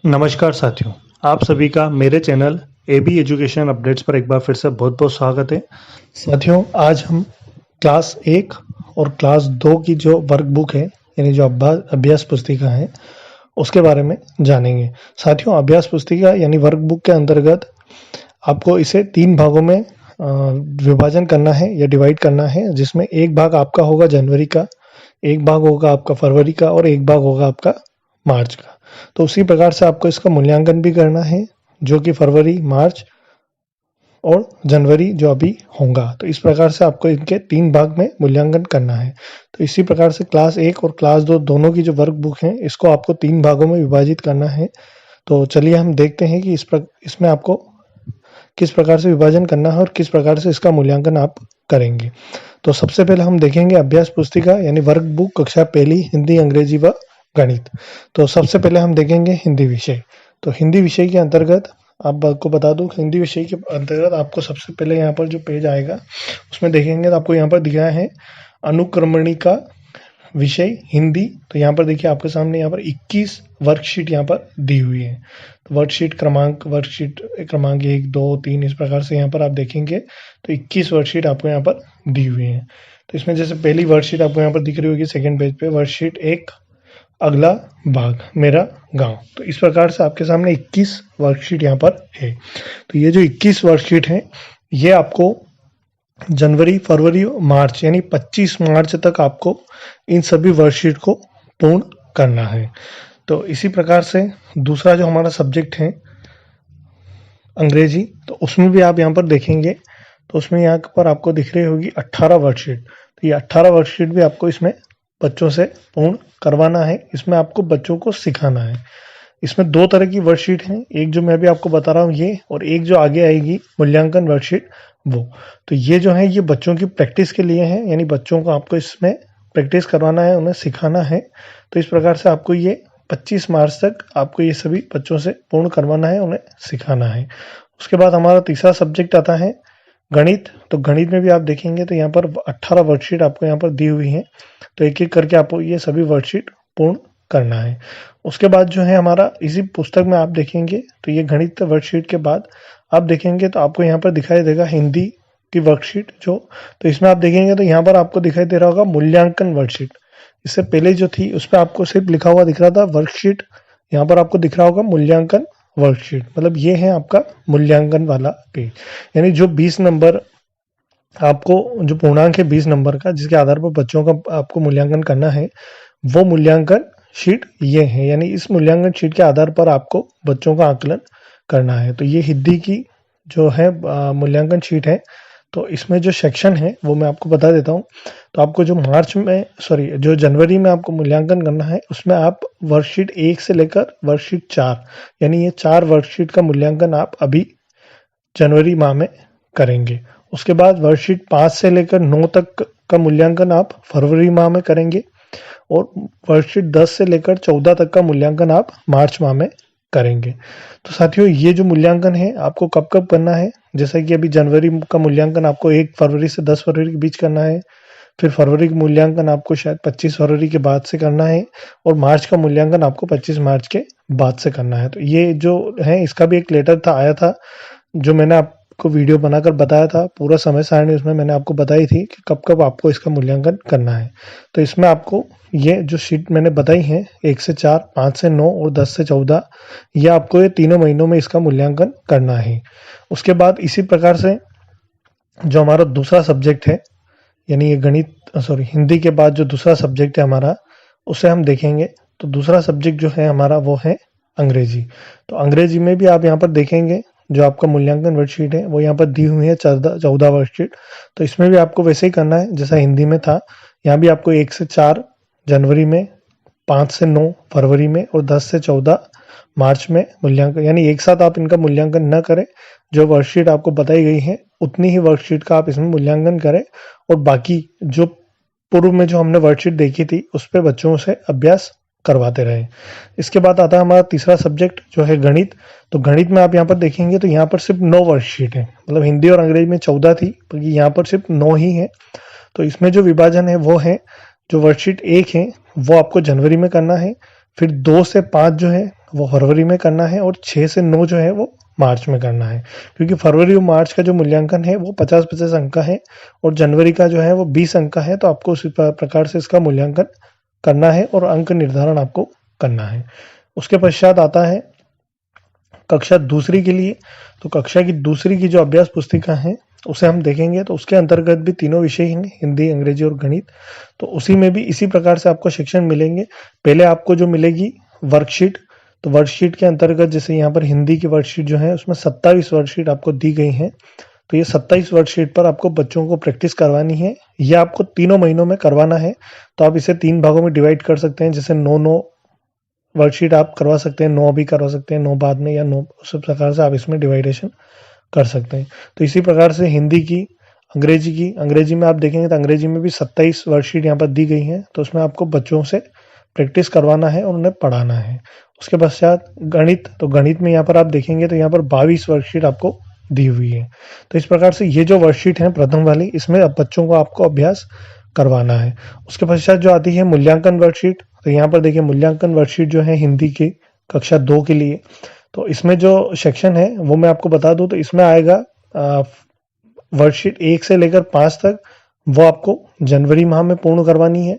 नमस्कार साथियों, आप सभी का मेरे चैनल एबी एजुकेशन अपडेट्स पर एक बार फिर से बहुत बहुत स्वागत है। साथियों, आज हम क्लास 1 और क्लास 2 की जो वर्कबुक है यानी जो अभ्यास पुस्तिका है उसके बारे में जानेंगे। साथियों, अभ्यास पुस्तिका यानी वर्कबुक के अंतर्गत आपको इसे 3 भागों में विभाजन करना है या डिवाइड करना है, जिसमें एक भाग आपका होगा जनवरी का, एक भाग होगा आपका फरवरी का और एक भाग होगा आपका मार्च का। तो उसी प्रकार से आपको इसका मूल्यांकन भी करना है, जो कि फरवरी, मार्च और जनवरी जो अभी होगा। तो इस प्रकार से आपको इनके 3 भाग में मूल्यांकन करना है। तो इसी प्रकार से क्लास 1 और क्लास 2 दोनों की जो वर्क बुक है इसको आपको 3 भागों में विभाजित करना है। तो चलिए हम देखते हैं कि इसमें आपको किस प्रकार से विभाजन करना है और किस प्रकार से इसका मूल्यांकन आप करेंगे। तो सबसे पहले हम देखेंगे अभ्यास पुस्तिका यानी वर्क बुक कक्षा पहली हिंदी, अंग्रेजी व गणित। तो सबसे पहले हम देखेंगे हिंदी विषय। तो हिंदी विषय के अंतर्गत आपको बता दूं, हिंदी विषय के अंतर्गत आपको सबसे पहले यहाँ पर जो पेज आएगा उसमें देखेंगे तो आपको यहाँ पर दिखाया है अनुक्रमणिका विषय हिंदी। तो यहाँ पर देखिए आपके सामने यहाँ पर 21 वर्कशीट यहाँ पर दी हुई है। तो वर्कशीट क्रमांक 1, 2, 3 इस प्रकार से यहाँ पर आप देखेंगे तो 21 वर्कशीट आपको यहाँ पर दी हुई है। तो इसमें जैसे पहली वर्कशीट आपको यहाँ पर दिख रही होगी सेकेंड पेज पे, वर्कशीट 1 अगला भाग मेरा गांव। तो इस प्रकार से आपके सामने 21 वर्कशीट यहाँ पर है। तो ये जो 21 वर्कशीट है ये आपको जनवरी, फरवरी, मार्च यानी 25 मार्च तक आपको इन सभी वर्कशीट को पूर्ण करना है। तो इसी प्रकार से दूसरा जो हमारा सब्जेक्ट है अंग्रेजी, तो उसमें भी आप यहाँ पर देखेंगे तो उसमें यहाँ पर आपको दिख रही होगी 18 वर्कशीट। तो ये 18 वर्कशीट भी आपको इसमें बच्चों से पूर्ण करवाना है। इसमें आपको बच्चों को सिखाना है। इसमें 2 तरह की वर्कशीट हैं, एक जो मैं अभी आपको बता रहा हूँ ये, और एक जो आगे आएगी मूल्यांकन वर्कशीट वो। तो ये जो है ये बच्चों की प्रैक्टिस के लिए है, यानी बच्चों को आपको इसमें प्रैक्टिस करवाना है, उन्हें सिखाना है। तो इस प्रकार से आपको ये 25 मार्च तक आपको ये सभी बच्चों से पूर्ण करवाना है, उन्हें सिखाना है। उसके बाद हमारा तीसरा सब्जेक्ट आता है गणित। तो गणित में भी आप देखेंगे तो यहाँ पर 18 वर्कशीट आपको यहाँ पर दी हुई है। तो एक एक करके आपको ये सभी वर्कशीट पूर्ण करना है। उसके बाद जो है हमारा इसी पुस्तक में आप देखेंगे तो ये गणित वर्कशीट के बाद आप देखेंगे तो आपको यहाँ पर दिखाई देगा हिंदी की वर्कशीट जो। तो इसमें आप देखेंगे तो यहाँ पर आपको दिखाई दे रहा होगा मूल्यांकन वर्कशीट। इससे पहले जो थी उस पर आपको सिर्फ लिखा हुआ दिख रहा था वर्कशीट, यहाँ पर आपको दिख रहा होगा मूल्यांकन वर्कशीट। मतलब ये है आपका मूल्यांकन वाला पेज, यानी जो 20 नंबर आपको जो पूर्णांक है 20 नंबर का, जिसके आधार पर बच्चों का आपको मूल्यांकन करना है, वो मूल्यांकन शीट ये है। यानी इस मूल्यांकन शीट के आधार पर आपको बच्चों का आकलन करना है। तो ये हिंदी की जो है मूल्यांकन शीट है। तो इसमें जो सेक्शन है वो मैं आपको बता देता हूँ। तो आपको जो जनवरी में आपको मूल्यांकन करना है उसमें आप वर्कशीट 1 से लेकर वर्कशीट 4 यानी ये 4 वर्कशीट का मूल्यांकन आप अभी जनवरी माह में करेंगे। उसके बाद वर्कशीट 5 से लेकर 9 तक का मूल्यांकन आप फरवरी माह में करेंगे और वर्कशीट 10 से लेकर 14 तक का मूल्यांकन आप मार्च माह में करेंगे। तो साथियों, ये जो मूल्यांकन है आपको कब कब करना है, जैसा कि अभी जनवरी का मूल्यांकन आपको 1 फरवरी से 10 फरवरी के बीच करना है, फिर फरवरी का मूल्यांकन आपको शायद 25 फरवरी के बाद से करना है, और मार्च का मूल्यांकन आपको 25 मार्च के बाद से करना है। तो ये जो है इसका भी एक लेटर था आया था, जो मैंने आपको वीडियो बनाकर बताया था, पूरा समय सारणी उसमें मैंने आपको बताई थी कि कब कब आपको इसका मूल्यांकन करना है। तो इसमें आपको ये जो शीट मैंने बताई है 1 से 4, 5 से 9 और 10 से 14, ये आपको ये तीनों महीनों में इसका मूल्यांकन करना है। उसके बाद इसी प्रकार से जो हमारा दूसरा सब्जेक्ट है यानी ये हिंदी के बाद जो दूसरा सब्जेक्ट है हमारा, उसे हम देखेंगे। तो दूसरा सब्जेक्ट जो है हमारा वो है अंग्रेजी। तो अंग्रेजी में भी आप यहाँ पर देखेंगे जो आपका मूल्यांकन वर्कशीट है वो यहाँ पर दी हुई है 14 वर्कशीट। तो इसमें भी आपको वैसे ही करना है जैसा हिंदी में था। यहाँ भी आपको 1 से 4 जनवरी में, 5 से 9 फरवरी में और 10 से 14 मार्च में मूल्यांकन, यानी एक साथ आप इनका मूल्यांकन न करें। जो वर्कशीट आपको बताई गई है उतनी ही वर्कशीट का आप इसमें मूल्यांकन करें, और बाकी जो पूर्व में जो हमने वर्कशीट देखी थी उस पर बच्चों से अभ्यास करवाते रहे। इसके बाद आता है हमारा तीसरा सब्जेक्ट जो है गणित। तो गणित में आप यहाँ पर देखेंगे तो यहाँ पर सिर्फ 9 वर्कशीट है। मतलब हिंदी और अंग्रेजी में 14 थी, बल्कि यहाँ पर सिर्फ 9 ही है। तो इसमें जो विभाजन है वो है, जो वर्कशीट 1 है वो आपको जनवरी में करना है, फिर 2 से 5 जो है वो फरवरी में करना है और 6 से 9 जो है वो मार्च में करना है, क्योंकि फरवरी और मार्च का जो मूल्यांकन है वो 50-50 अंक का है और जनवरी का जो है वो 20 अंक का है। तो आपको उसी प्रकार से इसका मूल्यांकन करना है और अंक निर्धारण आपको करना है। उसके पश्चात आता है कक्षा दूसरी के लिए। तो कक्षा की दूसरी की जो अभ्यास पुस्तिका है उसे हम देखेंगे, तो उसके अंतर्गत भी तीनों विषय हैं, हिंदी, अंग्रेजी और गणित। तो उसी में भी इसी प्रकार से आपको सेक्शन मिलेंगे। पहले आपको जो मिलेगी वर्कशीट, तो वर्कशीट के अंतर्गत जैसे यहाँ पर हिंदी की वर्कशीट जो है उसमें 27 वर्कशीट आपको दी गई हैं। तो ये 27 वर्कशीट पर आपको बच्चों को प्रैक्टिस करवानी है। ये आपको तीनों महीनों में करवाना है। तो आप इसे 3 भागों में डिवाइड कर सकते हैं, जैसे 9 वर्कशीट आप करवा सकते हैं, 9 भी करवा सकते हैं, 9 बाद में, या 9 उस प्रकार से आप इसमें डिवाइडेशन कर सकते हैं। तो इसी प्रकार से हिंदी की, अंग्रेजी में आप देखेंगे तो अंग्रेजी में भी 27 वर्कशीट यहाँ पर दी गई हैं। तो उसमें आपको बच्चों से प्रैक्टिस करवाना है और उन्हें पढ़ाना है। उसके पश्चात गणित, तो गणित में यहाँ पर आप देखेंगे तो यहाँ पर 22 वर्कशीट आपको दी हुई है। तो इस प्रकार से ये जो वर्कशीट है प्रथम वाली, इसमें अब बच्चों को आपको अभ्यास करवाना है। उसके पश्चात जो आती है मूल्यांकन वर्कशीट, तो यहाँ पर देखिए मूल्यांकन वर्कशीट जो है हिंदी की कक्षा 2 के लिए। तो इसमें जो सेक्शन है वो मैं आपको बता दूं, तो इसमें आएगा वर्कशीट 1 से लेकर 5 तक, वो आपको जनवरी माह में पूर्ण करवानी है।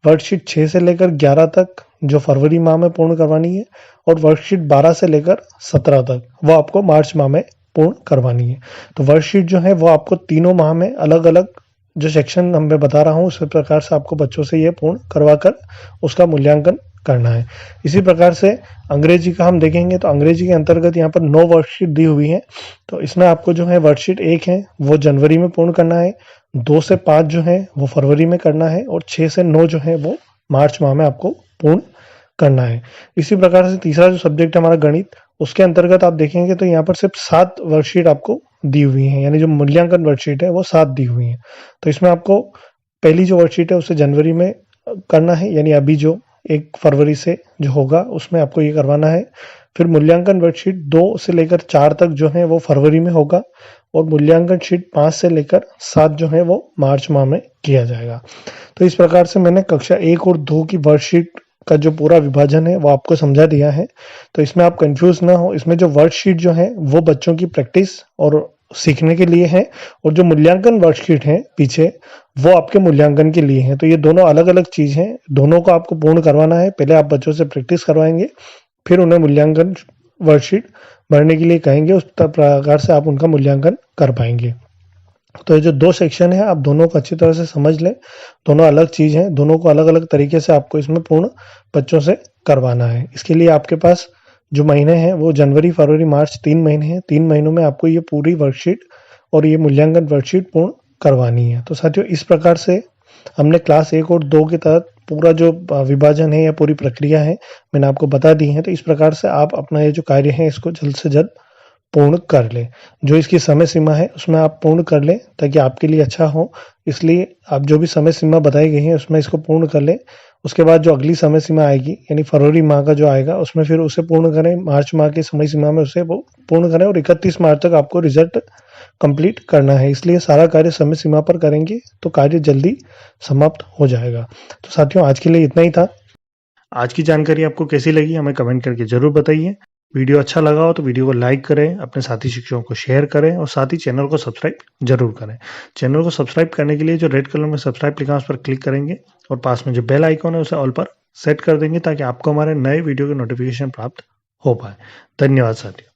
वर्कशीट 6 से लेकर 11 तक जो फरवरी माह में पूर्ण करवानी है, और वर्कशीट 12 से लेकर 17 तक वो आपको मार्च माह में पूर्ण करवानी है। तो वर्कशीट जो है वो आपको तीनों माह में अलग अलग जो सेक्शन मैं बता रहा हूँ उस प्रकार से आपको बच्चों से ये पूर्ण करवा कर उसका मूल्यांकन करना है। इसी प्रकार से अंग्रेजी का हम देखेंगे, तो अंग्रेजी के अंतर्गत यहाँ पर 9 वर्कशीट दी हुई है। तो इसमें आपको जो है वर्कशीट 1 है वो जनवरी में पूर्ण करना है, 2 से 5 जो है वो फरवरी में करना है, और 6 से 9 जो है वो मार्च माह में आपको पूर्ण करना है। इसी प्रकार से तीसरा जो सब्जेक्ट है हमारा गणित, उसके अंतर्गत आप देखेंगे तो यहाँ पर सिर्फ 7 वर्कशीट आपको दी हुई है, यानी जो मूल्यांकन वर्कशीट है वो 7 दी हुई है। तो इसमें आपको पहली जो वर्कशीट है उसे जनवरी में करना है, यानी अभी जो 1 फरवरी से जो होगा उसमें आपको ये करवाना है। फिर मूल्यांकन वर्कशीट 2 से लेकर 4 तक जो है वो फरवरी में होगा, और मूल्यांकन शीट 5 से लेकर 7 जो है वो मार्च माह में किया जाएगा। तो इस प्रकार से मैंने कक्षा 1 और 2 की वर्कशीट का जो पूरा विभाजन है वो आपको समझा दिया है। तो इसमें आप कंफ्यूज ना हो, इसमें जो वर्कशीट जो है वो बच्चों की प्रैक्टिस और सीखने के लिए है, और जो मूल्यांकन वर्कशीट है पीछे वो आपके मूल्यांकन के लिए है। तो ये दोनों अलग अलग चीज हैं, दोनों को आपको पूर्ण करवाना है। पहले आप बच्चों से प्रैक्टिस करवाएंगे, फिर उन्हें मूल्यांकन वर्कशीट भरने के लिए कहेंगे, उस प्रकार से आप उनका मूल्यांकन कर पाएंगे। तो ये जो 2 सेक्शन है आप दोनों को अच्छी तरह से समझ लें, दोनों अलग चीज हैं, दोनों को अलग अलग तरीके से आपको इसमें पूर्ण बच्चों से करवाना है। इसके लिए आपके पास जो महीने हैं वो जनवरी, फरवरी, मार्च 3 महीने हैं। 3 महीनों में आपको ये पूरी वर्कशीट और ये मूल्यांकन वर्कशीट पूर्ण करवानी है। तो साथियों इस प्रकार से हमने क्लास 1 और 2 के तहत पूरा जो विभाजन है या पूरी प्रक्रिया है मैंने आपको बता दी है। तो इस प्रकार से आप अपना ये जो कार्य है इसको जल्द से जल्द पूर्ण कर लें। जो इसकी समय सीमा है उसमें आप पूर्ण कर लें ताकि आपके लिए अच्छा हो। इसलिए आप जो भी समय सीमा बताई गई है उसमें इसको पूर्ण कर लें। उसके बाद जो अगली समय सीमा आएगी यानी फरवरी माह का जो आएगा उसमें फिर उसे पूर्ण करें, मार्च माह की समय सीमा में उसे वो पूर्ण करें, और 31 मार्च तक आपको रिजल्ट कंप्लीट करना है। इसलिए सारा कार्य समय सीमा पर करेंगे तो कार्य जल्दी समाप्त हो जाएगा। तो साथियों आज के लिए इतना ही था। आज की जानकारी आपको कैसी लगी हमें कमेंट करके जरूर बताइए। वीडियो अच्छा लगा हो तो वीडियो को लाइक करें, अपने साथी शिक्षकों को शेयर करें, और साथ ही चैनल को सब्सक्राइब जरूर करें। चैनल को सब्सक्राइब करने के लिए जो रेड कलर में सब्सक्राइब लिखा है उस पर क्लिक करेंगे, और पास में जो बेल आइकॉन है उसे ऑल पर सेट कर देंगे ताकि आपको हमारे नए वीडियो के नोटिफिकेशन प्राप्त हो पाए। धन्यवाद साथियों।